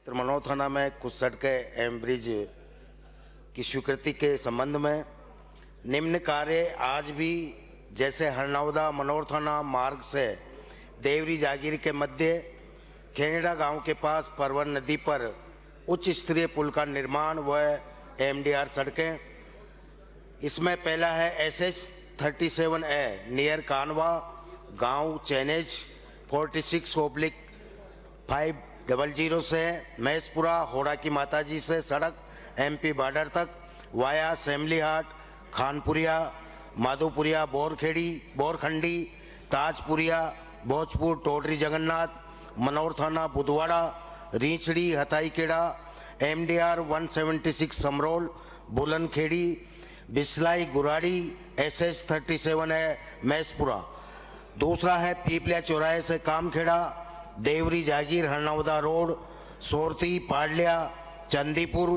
क्षेत्र मनोर थाना में कुछ सड़कें एवं ब्रिज की स्वीकृति के संबंध में निम्न कार्य आज भी जैसे हरनौदा मनोर थाना मार्ग से देवरी जागीर के मध्य खेड़ा गांव के पास परवन नदी पर उच्च स्तरीय पुल का निर्माण व एमडीआर सड़कें। इसमें पहला है SS37A नियर कानवा गांव चैनेज 46/500 से मैसपुरा होड़ा की माताजी से सड़क MP बॉर्डर तक वाया सेमली हाट खानपुरिया माधोपुरिया बोरखंडी ताजपुरिया भोजपुर टोडरी जगन्नाथ मनोर थाना बुधवाड़ा रीछड़ी हथाईखेड़ा MDR 176 समरोल बुलनखेड़ी बिस्लाई गुराड़ी SS37A मैसपुरा। दूसरा है पीपलिया चौराहे से कामखेड़ा देवरी जागीर हरनौदा रोड सोरती पाडलिया चंदीपुर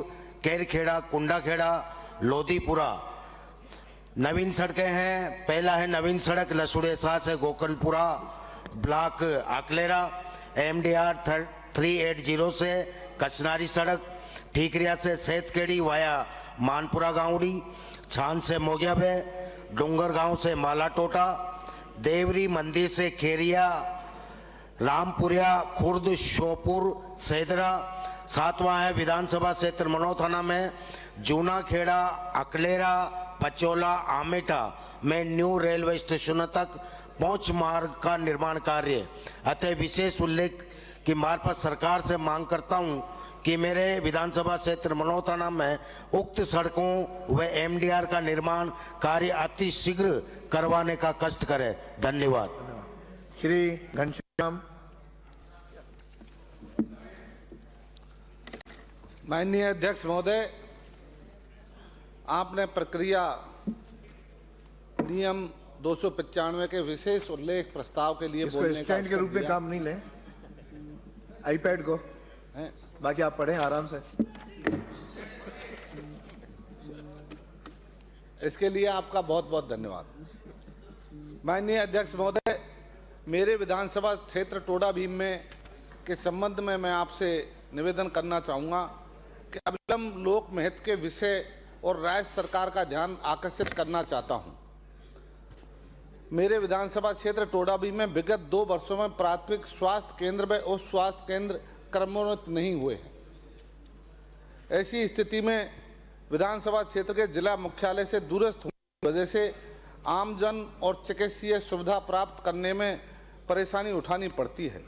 केरखेड़ा कुंडाखेड़ा लोधीपुरा। नवीन सड़कें हैं। पहला है नवीन सड़क लसुड़ेसा से गोकलपुरा ब्लॉक आकलेरा MDR 380 से कचनारी सड़क ठीकरिया से सेतकेड़ी वाया मानपुरा गांवड़ी छान से मोगियाबे डूंगर गांव से माला टोटा देवरी मंदिर से खेरिया रामपुरिया खुर्द शोपुर सेदरा। सातवां है विधानसभा क्षेत्र मनोर थाना में जूना खेड़ा अकलेरा पचोला आमेटा में न्यू रेलवे स्टेशन तक पहुंच मार्ग का निर्माण कार्य। अतः विशेष उल्लेख की मार्फत सरकार से मांग करता हूं कि मेरे विधानसभा क्षेत्र मनोर थाना में उक्त सड़कों व MDR का निर्माण कार्य अति शीघ्र करवाने का कष्ट करें। धन्यवाद। श्री घनश्याम। माननीय अध्यक्ष महोदय, आपने प्रक्रिया नियम 295 के विशेष उल्लेख प्रस्ताव के लिए बोलने का स्टैंड के रूप में काम नहीं लें। आईपैड को बाकी आप पढ़ें आराम से। इसके लिए आपका बहुत बहुत धन्यवाद। माननीय अध्यक्ष महोदय, मेरे विधानसभा क्षेत्र टोडा भीम में के संबंध में मैं आपसे निवेदन करना चाहूँगा कि अविलंब लोक महत्व के विषय और राज्य सरकार का ध्यान आकर्षित करना चाहता हूँ। मेरे विधानसभा क्षेत्र टोडा भीम में विगत 2 वर्षों में प्राथमिक स्वास्थ्य केंद्र व उप स्वास्थ्य केंद्र क्रमोन्नत नहीं हुए हैं। ऐसी स्थिति में विधानसभा क्षेत्र के जिला मुख्यालय से दूरस्थ होने की वजह से आमजन और चिकित्सीय सुविधा प्राप्त करने में परेशानी उठानी पड़ती है।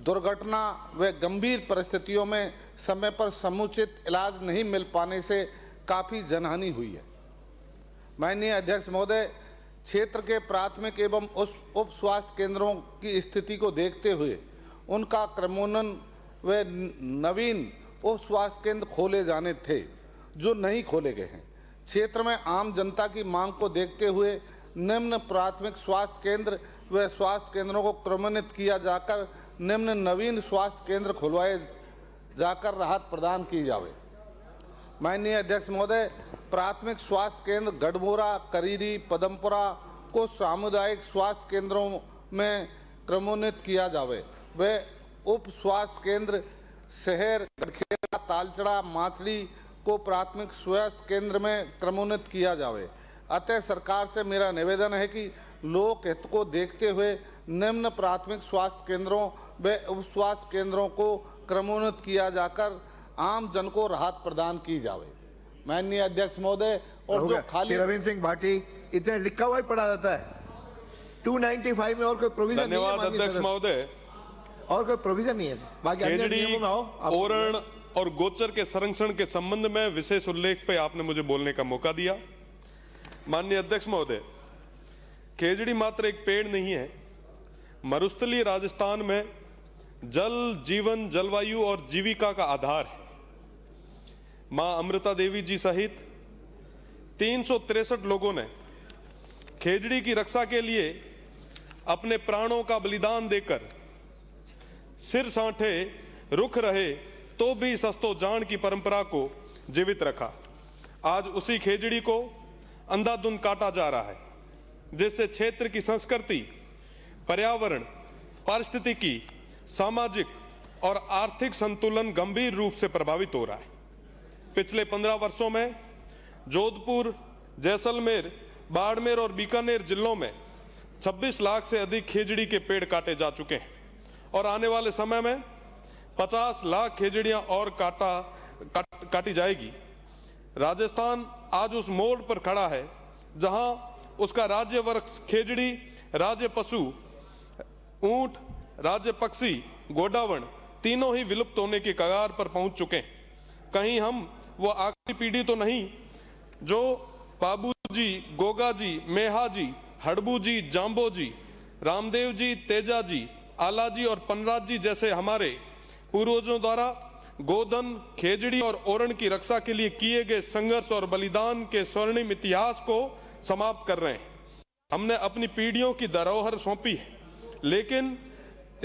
दुर्घटना व गंभीर परिस्थितियों में समय पर समुचित इलाज नहीं मिल पाने से काफ़ी जनहानि हुई है। माननीय अध्यक्ष महोदय, क्षेत्र के प्राथमिक एवं उप स्वास्थ्य केंद्रों की स्थिति को देखते हुए उनका क्रमोन्नयन व नवीन उप स्वास्थ्य केंद्र खोले जाने थे जो नहीं खोले गए हैं। क्षेत्र में आम जनता की मांग को देखते हुए निम्न प्राथमिक स्वास्थ्य केंद्र व स्वास्थ्य केंद्रों को क्रमोन्नत किया जाकर निम्न नवीन स्वास्थ्य केंद्र खुलवाए जाकर राहत प्रदान की जावे। माननीय अध्यक्ष महोदय, प्राथमिक स्वास्थ्य केंद्र गढ़मोरा करीरी पदमपुरा को सामुदायिक स्वास्थ्य केंद्रों में क्रमोन्नत किया जावे। व उप स्वास्थ्य केंद्र शहर गढ़खेड़ा तालचड़ा माचड़ी को प्राथमिक स्वास्थ्य केंद्र में क्रमोन्नत किया जावे। अतः सरकार से मेरा निवेदन है कि लोक हित को देखते हुए निम्न प्राथमिक स्वास्थ्य केंद्रों व उप स्वास्थ्य केंद्रों को क्रमोन्नत किया जाकर आम जन को राहत प्रदान की जावे। माननीय अध्यक्ष महोदय, और जो खाली रविंद्र सिंह भाटी इतने लिखा हुआ ही पढ़ा जाता है 295 में और कोई प्रोविजन नहीं है। धन्यवाद अध्यक्ष महोदय। और कोई प्रोविजन नहीं है। बाकी अन्य नियमों में आओ। ओरण और गोचर के संरक्षण के संबंध में विशेष उल्लेख पे आपने मुझे बोलने का मौका दिया। माननीय अध्यक्ष महोदय, खेजड़ी मात्र एक पेड़ नहीं है। मरुस्थलीय राजस्थान में जल जीवन जलवायु और जीविका का आधार है। मां अमृता देवी जी सहित 363 लोगों ने खेजड़ी की रक्षा के लिए अपने प्राणों का बलिदान देकर सिर सांठे रुख रहे तो भी सस्तो जान की परंपरा को जीवित रखा। आज उसी खेजड़ी को अंधाधुंध काटा जा रहा है, जिससे क्षेत्र की संस्कृति, पर्यावरण, पारिस्थितिकी, सामाजिक और आर्थिक संतुलन गंभीर रूप से प्रभावित हो रहा है। पिछले 15 वर्षों में जोधपुर, जैसलमेर, बाड़मेर और बीकानेर जिलों में 26 लाख से अधिक खेजड़ी के पेड़ काटे जा चुके हैं और आने वाले समय में 50 लाख खेजड़ियां और काटी जाएगी। राजस्थान आज उस मोड़ पर खड़ा है जहां उसका राज्य वृक्ष खेजड़ी, राज्य पशु ऊंट, राज्य पक्षी गोडावण तीनों ही विलुप्त होने की कगार पर पहुंच चुके हैं। कहीं हम वो आखिरी पीढ़ी तो नहीं जो बाबू जी, गोगा जी, मेहा जी, हड़बू जी, जाम्बो जी, रामदेव जी, तेजा जी, आला जी और पनराज जी जैसे हमारे पूर्वजों द्वारा गोधन, खेजड़ी और ओरण की रक्षा के लिए किए गए संघर्ष और बलिदान के स्वर्णिम इतिहास को समाप्त कर रहे हैं। हमने अपनी पीढ़ियों की धरोहर सौंपी है, लेकिन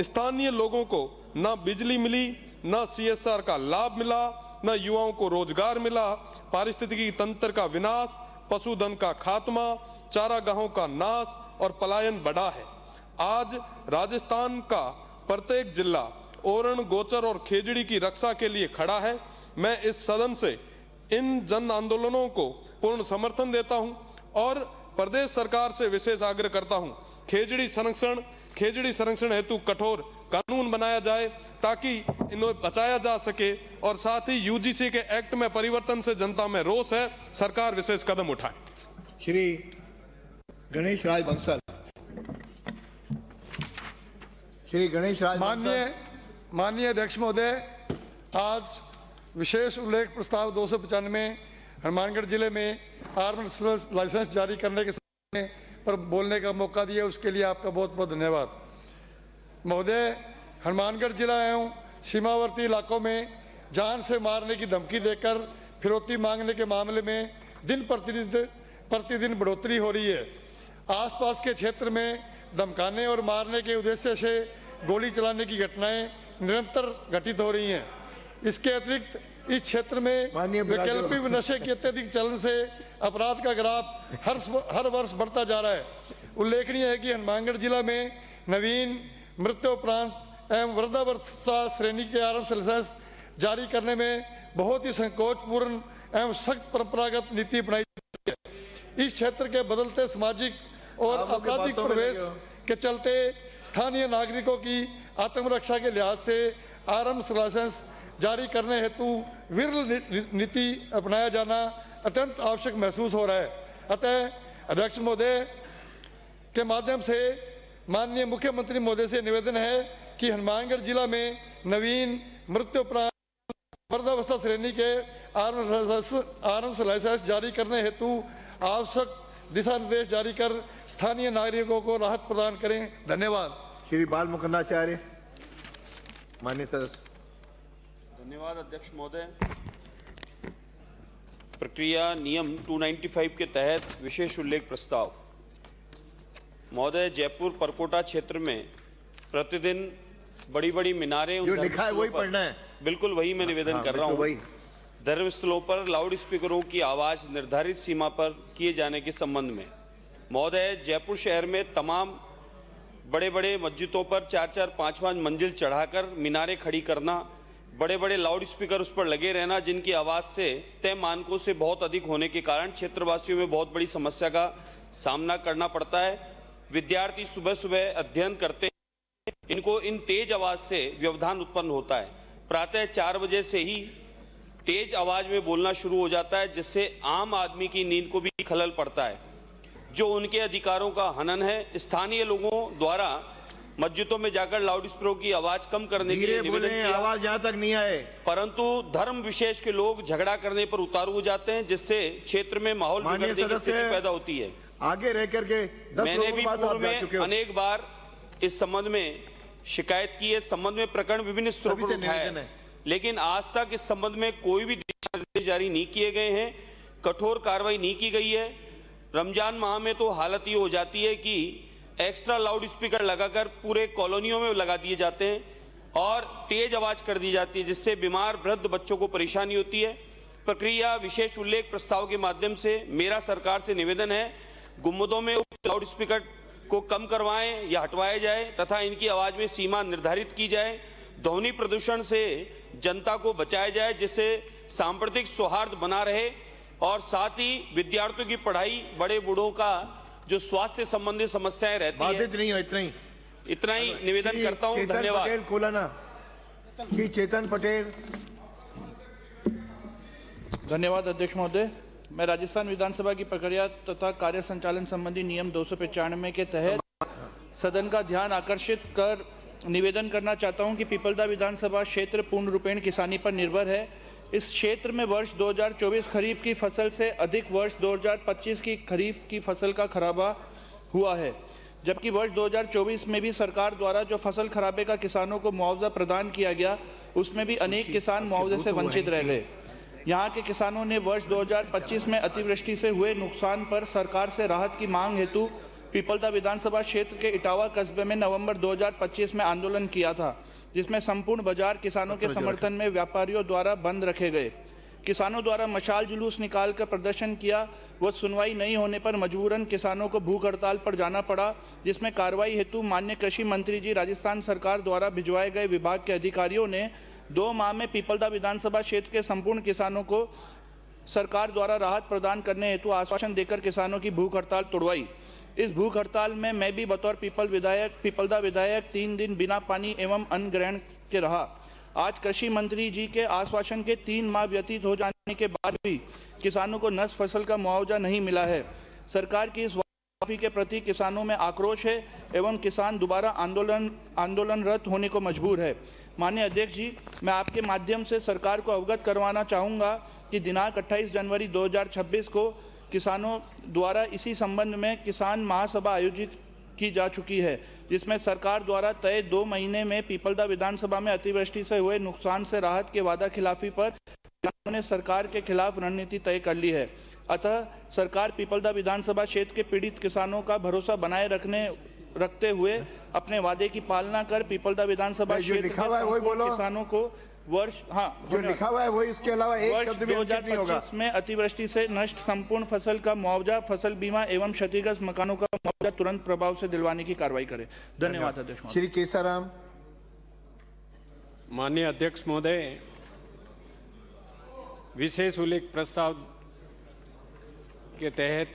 स्थानीय लोगों को ना बिजली मिली, ना CSR का लाभ मिला, ना युवाओं को रोजगार मिला। पारिस्थितिकी तंत्र का विनाश, पशुधन का खात्मा, चारागाहों का नाश और पलायन बढ़ा है। आज राजस्थान का प्रत्येक जिला ओरण, गोचर और खेजड़ी की रक्षा के लिए खड़ा है। मैं इस सदन से इन जन आंदोलनों को पूर्ण समर्थन देता हूं और प्रदेश सरकार से विशेष आग्रह करता हूं, खेजड़ी संरक्षण हेतु कठोर कानून बनाया जाए ताकि इन्हें बचाया जा सके और साथ ही UGC के एक्ट में परिवर्तन से जनता में रोष है, सरकार विशेष कदम उठाए। श्री गणेश राज बंसल। श्री गणेश राज माननीय अध्यक्ष महोदय, आज विशेष उल्लेख प्रस्ताव 295 हनुमानगढ़ जिले में आर्म्स लाइसेंस जारी करने के समय पर बोलने का मौका दिया, उसके लिए आपका बहुत बहुत धन्यवाद। महोदय, हनुमानगढ़ जिला एवं सीमावर्ती इलाकों में जान से मारने की धमकी देकर फिरौती मांगने के मामले में दिन प्रतिदिन बढ़ोतरी हो रही है। आसपास के क्षेत्र में धमकाने और मारने के उद्देश्य से गोली चलाने की घटनाएं निरंतर घटित हो रही हैं। इसके अतिरिक्त इस क्षेत्र में वैकल्पिक नशे के अत्यधिक चलन से अपराध का ग्राफ हर वर्ष बढ़ता जा रहा है। उल्लेखनीय है कि हनुमानगढ़ जिला में नवीन, मृत्युपरांत एवं वृद्धावस्था श्रेणी के आरंभ लाइसेंस जारी करने में बहुत ही संकोचपूर्ण एवं सख्त परंपरागत नीति अपनाई जाती है। इस क्षेत्र के बदलते सामाजिक और आपराधिक प्रवेश के चलते स्थानीय नागरिकों की आत्मरक्षा के लिहाज से आरम्स लाइसेंस जारी करने हेतु विरल नीति अपनाया जाना अत्यंत आवश्यक महसूस हो रहा है। अतः अध्यक्ष महोदय के माध्यम से माननीय मुख्यमंत्री महोदय से निवेदन है कि हनुमानगढ़ जिला में नवीन, मृत्युपरांत, वृद्धावस्था श्रेणी के आरम्स लाइसेंस जारी करने हेतु आवश्यक दिशा निर्देश जारी कर स्थानीय नागरिकों को राहत प्रदान करें। धन्यवाद। श्री बाल मुकुंदाचार्य। माननीय सदस्य। धन्यवाद अध्यक्ष महोदय। प्रक्रिया नियम 295 के तहत विशेष उल्लेख प्रस्ताव। महोदय, जयपुर परकोटा क्षेत्र में प्रतिदिन बड़ी मीनारें, जो लिखा है वही पढ़ना है। बिल्कुल वही मैं निवेदन कर रहा हूँ। धर्मस्थलों पर लाउड स्पीकरों की आवाज निर्धारित सीमा पर किए जाने के संबंध में महोदय, जयपुर शहर में तमाम बड़े मस्जिदों पर 4-4, 5-5 मंजिल चढ़ाकर मीनारें खड़ी करना, बड़े लाउड स्पीकर उस पर लगे रहना, जिनकी आवाज़ से तय मानकों से बहुत अधिक होने के कारण क्षेत्रवासियों में बहुत बड़ी समस्या का सामना करना पड़ता है। विद्यार्थी सुबह अध्ययन करते हैं, इनको इन तेज आवाज़ से व्यवधान उत्पन्न होता है। प्रातः 4 बजे से ही तेज आवाज़ में बोलना शुरू हो जाता है, जिससे आम आदमी की नींद को भी खलल पड़ता है, जो उनके अधिकारों का हनन है। स्थानीय लोगों द्वारा मस्जिदों में जाकर लाउड स्पीकरों की आवाज कम करने के लिए निवेदन किया, आवाज यहाँ तक नहीं आए, परंतु धर्म विशेष के लोग झगड़ा करने पर उतारू हो जाते हैं, जिससे क्षेत्र में माहौल बिगड़ने की स्थिति पैदा होती है। आगे रह करके मैंने भी पूर्व में अनेक बार इस संबंध में शिकायत की है। संबंध में प्रकरण विभिन्न स्तरों पर उठाया है, लेकिन आज तक इस संबंध में कोई भी दिशा निर्देश जारी नहीं किए गए हैं, कठोर कार्रवाई नहीं की गई है। रमजान माह में तो हालत ये हो जाती है कि एक्स्ट्रा लाउड स्पीकर लगाकर पूरे कॉलोनियों में लगा दिए जाते हैं और तेज आवाज कर दी जाती है, जिससे बीमार वृद्ध बच्चों को परेशानी होती है। प्रक्रिया विशेष उल्लेख प्रस्ताव के माध्यम से मेरा सरकार से निवेदन है, गुम्बदों में लाउड स्पीकर को कम करवाएं या हटवाया जाए तथा इनकी आवाज में सीमा निर्धारित की जाए। ध्वनि प्रदूषण से जनता को बचाया जाए, जिससे सांप्रदायिक सौहार्द बना रहे और साथ ही विद्यार्थियों की पढ़ाई, बड़े बूढ़ों का जो स्वास्थ्य संबंधी समस्याएं रहती है। बाधित नहीं हो, इतना ही निवेदन करता हूं। चेतन धन्यवाद। पटेल कोलाना की चेतन पटेल। धन्यवाद अध्यक्ष महोदय। मैं राजस्थान विधानसभा की प्रक्रिया तथा कार्य संचालन संबंधी नियम 295 के तहत सदन का ध्यान आकर्षित कर निवेदन करना चाहता हूं कि पीपलदा विधानसभा क्षेत्र पूर्ण रूपेण किसानी पर निर्भर है। इस क्षेत्र में वर्ष 2024 खरीफ की फसल से अधिक वर्ष 2025 की खरीफ की फसल का खराबा हुआ है, जबकि वर्ष 2024 में भी सरकार द्वारा जो फसल खराबे का किसानों को मुआवजा प्रदान किया गया, उसमें भी अनेक किसान मुआवजे से वंचित रह गए। यहाँ के किसानों ने वर्ष 2025 में अतिवृष्टि से हुए नुकसान पर सरकार से राहत की मांग हेतु पीपलदा विधानसभा क्षेत्र के इटावा कस्बे में नवंबर 2025 में आंदोलन किया था, जिसमें संपूर्ण बाजार किसानों के समर्थन में व्यापारियों द्वारा बंद रखे गए। किसानों द्वारा मशाल जुलूस निकालकर प्रदर्शन किया, वह सुनवाई नहीं होने पर मजबूरन किसानों को भूख हड़ताल पर जाना पड़ा, जिसमें कार्रवाई हेतु माननीय कृषि मंत्री जी राजस्थान सरकार द्वारा भिजवाए गए विभाग के अधिकारियों ने 2 माह में पीपलदा विधानसभा क्षेत्र के संपूर्ण किसानों को सरकार द्वारा राहत प्रदान करने हेतु आश्वासन देकर किसानों की भूख हड़ताल तोड़वाई। इस भूख हड़ताल में मैं भी बतौर पीपलदा विधायक 3 दिन बिना पानी एवं अन्न ग्रहण के रहा। आज कृषि मंत्री जी के आश्वासन के 3 माह व्यतीत हो जाने के बाद भी किसानों को नष्ट फसल का मुआवजा नहीं मिला है। सरकार की इस माफी के प्रति किसानों में आक्रोश है एवं किसान दोबारा आंदोलनरत होने को मजबूर है। माननीय अध्यक्ष जी, मैं आपके माध्यम से सरकार को अवगत करवाना चाहूँगा कि दिनांक 28 जनवरी 2026 को किसानों द्वारा इसी संबंध में किसान महासभा आयोजित की जा चुकी है, जिसमें सरकार द्वारा तय 2 महीने में पीपलदा विधानसभा में अतिवृष्टि से हुए नुकसान से राहत के वादा खिलाफी पर किसानों ने सरकार के खिलाफ रणनीति तय कर ली है। अतः सरकार पीपलदा विधानसभा क्षेत्र के पीड़ित किसानों का भरोसा बनाए रखते हुए अपने वादे की पालना कर पीपलदा विधानसभा क्षेत्र के किसानों को वर्ष जो लिखा हुआ है वही, उसके अलावा एक शब्द भी अंकित नहीं होगा। 2025 में अतिवृष्टि से नष्ट संपूर्ण फसल का मुआवजा, फसल बीमा एवं क्षतिग्रस्त मकानों का मुआवजा तुरंत प्रभाव से दिलवाने की कार्रवाई करें। धन्यवाद अध्यक्ष। श्री केसाराम। माननीय अध्यक्ष महोदय, विशेष उल्लेख प्रस्ताव के तहत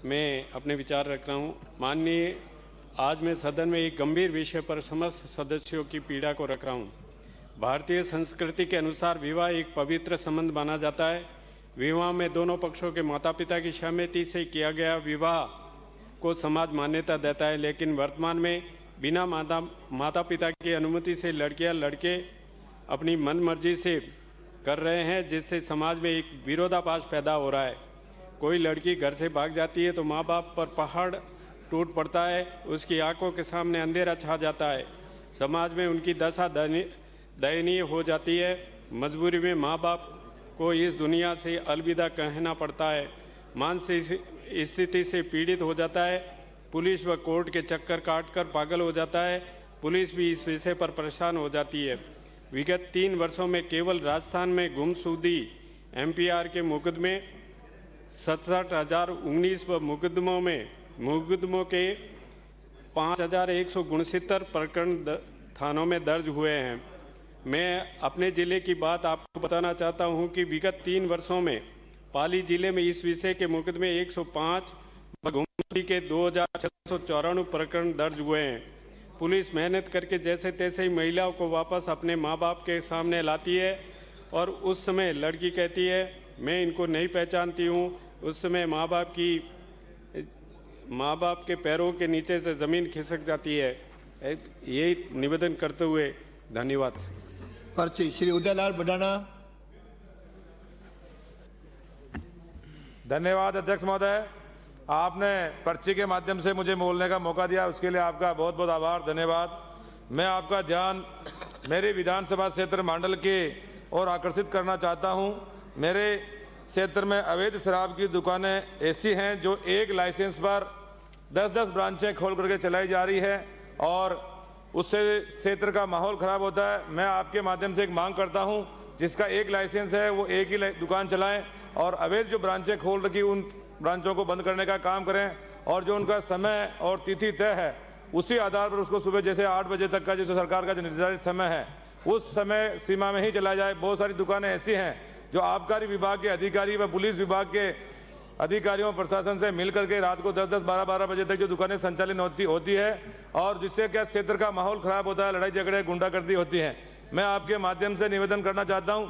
मैं अपने विचार रख रहा हूँ। माननीय, आज मैं सदन में एक गंभीर विषय पर समस्त सदस्यों की पीड़ा को रख रहा हूँ। भारतीय संस्कृति के अनुसार विवाह एक पवित्र संबंध माना जाता है। विवाह में दोनों पक्षों के माता पिता की सहमति से किया गया विवाह को समाज मान्यता देता है, लेकिन वर्तमान में बिना माता पिता की अनुमति से लड़कियां लड़के अपनी मनमर्जी से कर रहे हैं, जिससे समाज में एक विरोधाभास पैदा हो रहा है। कोई लड़की घर से भाग जाती है तो माँ बाप पर पहाड़ टूट पड़ता है, उसकी आंखों के सामने अंधेरा छा जाता है, समाज में उनकी दशा दयनीय हो जाती है। मजबूरी में माँ बाप को इस दुनिया से अलविदा कहना पड़ता है, मानसिक स्थिति से पीड़ित हो जाता है, पुलिस व कोर्ट के चक्कर काटकर पागल हो जाता है। पुलिस भी इस विषय पर परेशान हो जाती है। विगत 3 वर्षों में केवल राजस्थान में गुमशुदगी MPR के मुकदमे 67,019 व मुकदमों के 5,169 प्रकरण थानों में दर्ज हुए हैं। मैं अपने ज़िले की बात आपको बताना चाहता हूं कि विगत 3 वर्षों में पाली जिले में इस विषय के मुकदमे 105 व गुमशुदगी के 2,694 प्रकरण दर्ज हुए हैं। पुलिस मेहनत करके जैसे तैसे ही महिलाओं को वापस अपने माँ बाप के सामने लाती है और उस समय लड़की कहती है मैं इनको नहीं पहचानती हूँ। उस समय माँ बाप के पैरों के नीचे से ज़मीन खिसक जाती है। यही निवेदन करते हुए धन्यवाद। पर्ची श्री उदयलाल बडाना। धन्यवाद अध्यक्ष महोदय, आपने पर्ची के माध्यम से मुझे बोलने का मौका दिया, उसके लिए आपका बहुत बहुत आभार, धन्यवाद। मैं आपका ध्यान मेरे विधानसभा क्षेत्र मंडल के ओर आकर्षित करना चाहता हूं। मेरे क्षेत्र में अवैध शराब की दुकानें ऐसी हैं जो एक लाइसेंस पर 10-10 ब्रांचें खोल करके चलाई जा रही है और उससे क्षेत्र का माहौल खराब होता है। मैं आपके माध्यम से एक मांग करता हूं, जिसका एक लाइसेंस है वो एक ही दुकान चलाएं और अवैध जो ब्रांचें खोल रखी उन ब्रांचों को बंद करने का काम करें और जो उनका समय और तिथि तय है उसी आधार पर उसको सुबह जैसे 8 बजे तक का जो सरकार का जो निर्धारित समय है उस समय सीमा में ही चला जाए। बहुत सारी दुकानें ऐसी हैं जो आबकारी विभाग के अधिकारी व पुलिस विभाग के अधिकारियों प्रशासन से मिलकर के रात को 10-10, 12-12 बजे तक जो दुकानें संचालित होती है और जिससे क्या क्षेत्र का माहौल खराब होता है, लड़ाई झगड़े गुंडागर्दी होती है। मैं आपके माध्यम से निवेदन करना चाहता हूं,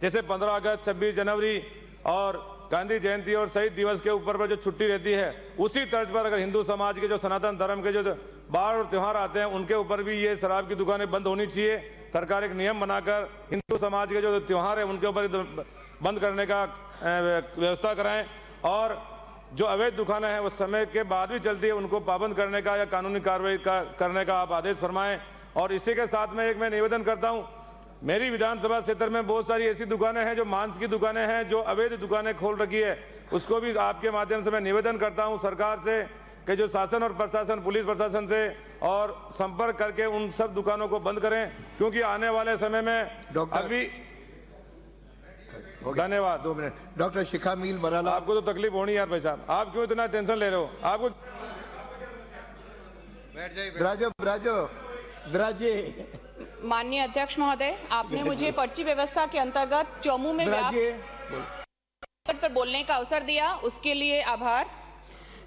जैसे 15 अगस्त, 26 जनवरी और गांधी जयंती और शहीद दिवस के ऊपर पर जो छुट्टी रहती है, उसी तर्ज पर अगर हिंदू समाज के जो सनातन धर्म के जो बार और त्यौहार आते हैं उनके ऊपर भी ये शराब की दुकानें बंद होनी चाहिए। सरकार एक नियम बनाकर हिंदू समाज के जो त्यौहार है उनके ऊपर बंद करने का व्यवस्था कराएं और जो अवैध दुकानें हैं वो समय के बाद भी चलती है उनको पाबंद करने का या कानूनी कार्रवाई करने का आप आदेश फरमाएं। और इसी के साथ में एक मैं निवेदन करता हूं, मेरी विधानसभा क्षेत्र में बहुत सारी ऐसी दुकानें हैं जो मांस की दुकानें हैं, जो अवैध दुकानें खोल रखी है, उसको भी आपके माध्यम से मैं निवेदन करता हूं सरकार से कि जो शासन और प्रशासन, पुलिस प्रशासन से और संपर्क करके उन सब दुकानों को बंद करें, क्योंकि आने वाले समय में अभी धन्यवाद। 2 मिनट। डॉक्टर शिखा मील मराला। आपको तो तकलीफ होनी यार भाई साहब, आप क्यों इतना टेंशन ले रहे हो? आपको विराजे। माननीय अध्यक्ष महोदय, आपने मुझे पर्ची व्यवस्था के अंतर्गत चौमू में पर बोलने का अवसर दिया, उसके लिए आभार।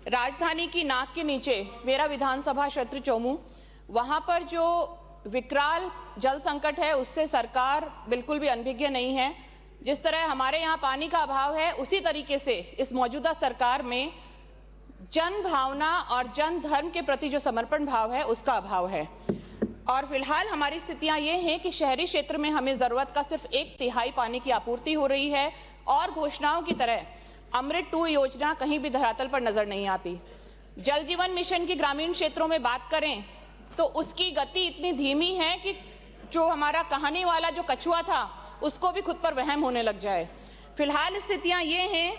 राजधानी की नाक के नीचे मेरा विधानसभा क्षेत्र चौमू, वहां पर जो विकराल जल संकट है उससे सरकार बिल्कुल भी अनभिज्ञ नहीं है। जिस तरह हमारे यहाँ पानी का अभाव है, उसी तरीके से इस मौजूदा सरकार में जन भावना और जन धर्म के प्रति जो समर्पण भाव है उसका अभाव है। और फिलहाल हमारी स्थितियां ये हैं कि शहरी क्षेत्र में हमें ज़रूरत का सिर्फ 1/3 पानी की आपूर्ति हो रही है और घोषणाओं की तरह अमृत 2 योजना कहीं भी धरातल पर नजर नहीं आती। जल जीवन मिशन की ग्रामीण क्षेत्रों में बात करें तो उसकी गति इतनी धीमी है कि जो हमारा कहानी वाला जो कछुआ था उसको भी खुद पर वहम होने लग जाए। फिलहाल स्थितियां ये हैं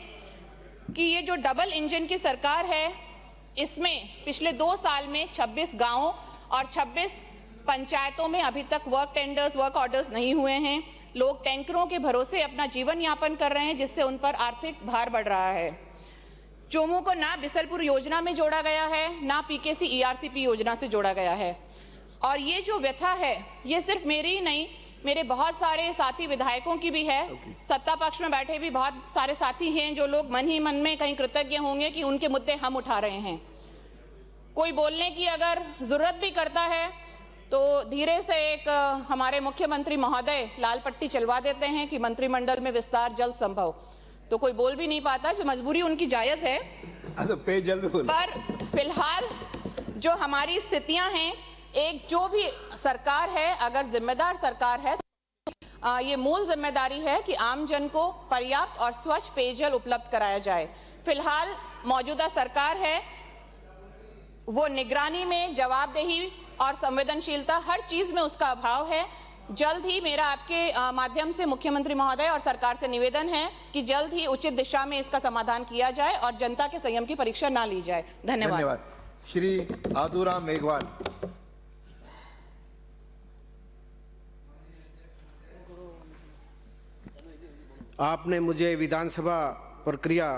कि ये जो डबल इंजन की सरकार है, इसमें पिछले 2 साल में 26 गांवों और 26 पंचायतों में अभी तक वर्क ऑर्डर्स नहीं हुए हैं। लोग टैंकरों के भरोसे अपना जीवन यापन कर रहे हैं, जिससे उन पर आर्थिक भार बढ़ रहा है। चोमू को ना बिसलपुर योजना में जोड़ा गया है, ना पीकेसी ईआरसीपी योजना से जोड़ा गया है। और ये जो व्यथा है ये सिर्फ मेरी ही नहीं, मेरे बहुत सारे साथी विधायकों की भी है। सत्ता पक्ष में बैठे भी बहुत सारे साथी हैं जो लोग मन ही मन में कहीं कृतज्ञ होंगे कि उनके मुद्दे हम उठा रहे हैं। कोई बोलने की अगर जरूरत भी करता है तो धीरे से एक हमारे मुख्यमंत्री महोदय लाल पट्टी चलवा देते हैं कि मंत्रिमंडल में विस्तार जल्द संभव, तो कोई बोल भी नहीं पाता, जो मजबूरी उनकी जायज है। पर फिलहाल जो हमारी स्थितियां हैं, एक जो भी सरकार है अगर जिम्मेदार सरकार है तो ये मूल जिम्मेदारी है कि आम जन को पर्याप्त और स्वच्छ पेयजल उपलब्ध कराया जाए। फिलहाल मौजूदा सरकार है वो निगरानी में, जवाबदेही और संवेदनशीलता हर चीज में उसका अभाव है। जल्द ही मेरा आपके माध्यम से मुख्यमंत्री महोदय और सरकार से निवेदन है कि जल्द ही उचित दिशा में इसका समाधान किया जाए और जनता के संयम की परीक्षा ना ली जाए। धन्यवाद। श्री आदुराम मेघवाल। आपने मुझे विधानसभा प्रक्रिया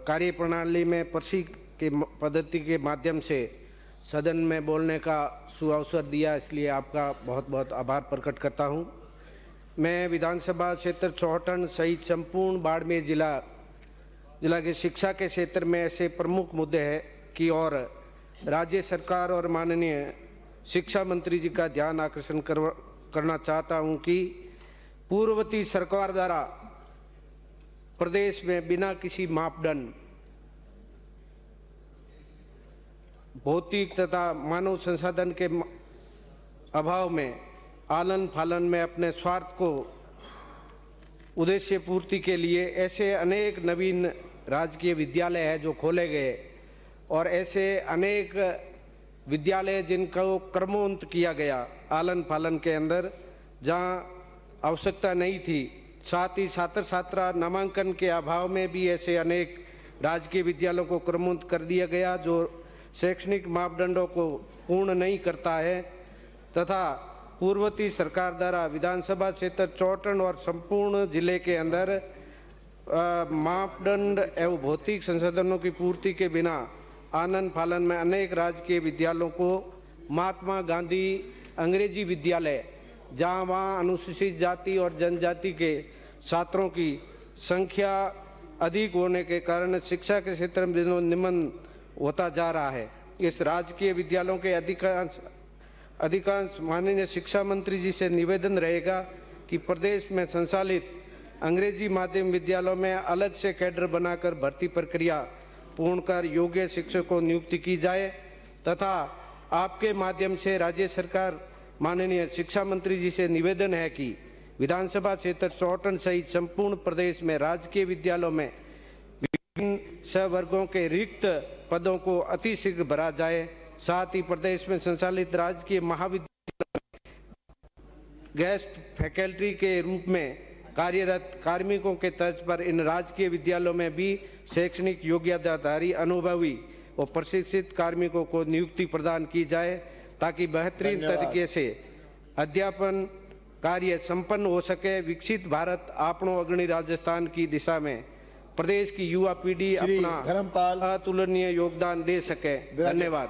कार्यप्रणाली में पर्ची के पद्धति के माध्यम से सदन में बोलने का सुअवसर दिया, इसलिए आपका बहुत बहुत आभार प्रकट करता हूं। मैं विधानसभा क्षेत्र चौहटन सहित संपूर्ण बाड़मेर जिला के शिक्षा के क्षेत्र में ऐसे प्रमुख मुद्दे हैं कि और राज्य सरकार और माननीय शिक्षा मंत्री जी का ध्यान आकर्षण करना चाहता हूं कि पूर्ववर्ती सरकार द्वारा प्रदेश में बिना किसी मापदंड, भौतिक तथा मानव संसाधन के अभाव में आलन फालन में अपने स्वार्थ को उद्देश्य पूर्ति के लिए ऐसे अनेक नवीन राजकीय विद्यालय हैं जो खोले गए और ऐसे अनेक विद्यालय जिनको क्रमोन्नत किया गया आलन फालन के अंदर, जहां आवश्यकता नहीं थी। साथ ही छात्र छात्रा नामांकन के अभाव में भी ऐसे अनेक राजकीय विद्यालयों को क्रमोन्नत कर दिया गया जो शैक्षणिक मापदंडों को पूर्ण नहीं करता है तथा पूर्ववर्ती सरकार द्वारा विधानसभा क्षेत्र चौहटन और संपूर्ण जिले के अंदर मापदंड एवं भौतिक संसाधनों की पूर्ति के बिना आनंद फालन में अनेक राजकीय विद्यालयों को महात्मा गांधी अंग्रेजी विद्यालय, जहां वहाँ अनुसूचित जाति और जनजाति के छात्रों की संख्या अधिक होने के कारण शिक्षा के क्षेत्र में दिनों निम्न होता जा रहा है। इस राजकीय विद्यालयों के अधिकांश माननीय शिक्षा मंत्री जी से निवेदन रहेगा कि प्रदेश में संचालित अंग्रेजी माध्यम विद्यालयों में अलग से कैडर बनाकर भर्ती प्रक्रिया पूर्ण कर योग्य शिक्षकों को नियुक्ति की जाए तथा आपके माध्यम से राज्य सरकार माननीय शिक्षा मंत्री जी से निवेदन है कि विधानसभा क्षेत्र चौटन सहित संपूर्ण प्रदेश में राजकीय विद्यालयों में विभिन्न संवर्गों के रिक्त पदों को अतिशीघ्र भरा जाए। साथ ही प्रदेश में संचालित राजकीय महाविद्यालय गेस्ट फैकल्टी के रूप में कार्यरत कार्मिकों के तर्ज पर इन राजकीय विद्यालयों में भी शैक्षणिक योग्यताधारी अनुभवी और प्रशिक्षित कार्मिकों को नियुक्ति प्रदान की जाए ताकि बेहतरीन तरीके से अध्यापन कार्य संपन्न हो सके। विकसित भारत आपनो अग्रणी राजस्थान की दिशा में प्रदेश की युवा पीढ़ी अपना अतुलनीय योगदान दे सके। धन्यवाद।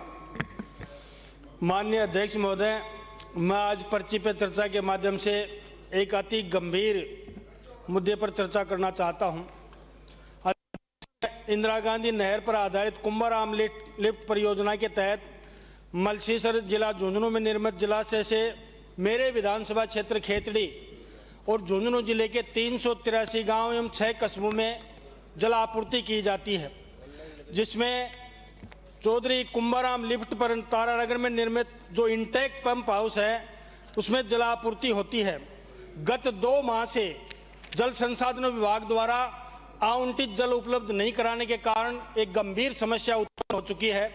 माननीय अध्यक्ष महोदय, मैं आज पर्ची पे चर्चा के माध्यम से एक अति गंभीर मुद्दे पर चर्चा करना चाहता हूं। इंदिरा गांधी नहर पर आधारित कुंभाराम लिफ्ट परियोजना के तहत मलसीसर जिला झुंझुनू में निर्मित जलाशय से मेरे विधानसभा क्षेत्र खेतड़ी और झुंझुनू जिले के 383 गांव एवं 6 कस्बों में जल आपूर्ति की जाती है, जिसमें चौधरी कुंभाराम लिफ्ट पर तारानगर में निर्मित जो इंटेक पंप हाउस है उसमें जल आपूर्ति होती है। गत 2 माह से जल संसाधन विभाग द्वारा आवंटित जल उपलब्ध नहीं कराने के कारण एक गंभीर समस्या उत्पन्न हो चुकी है।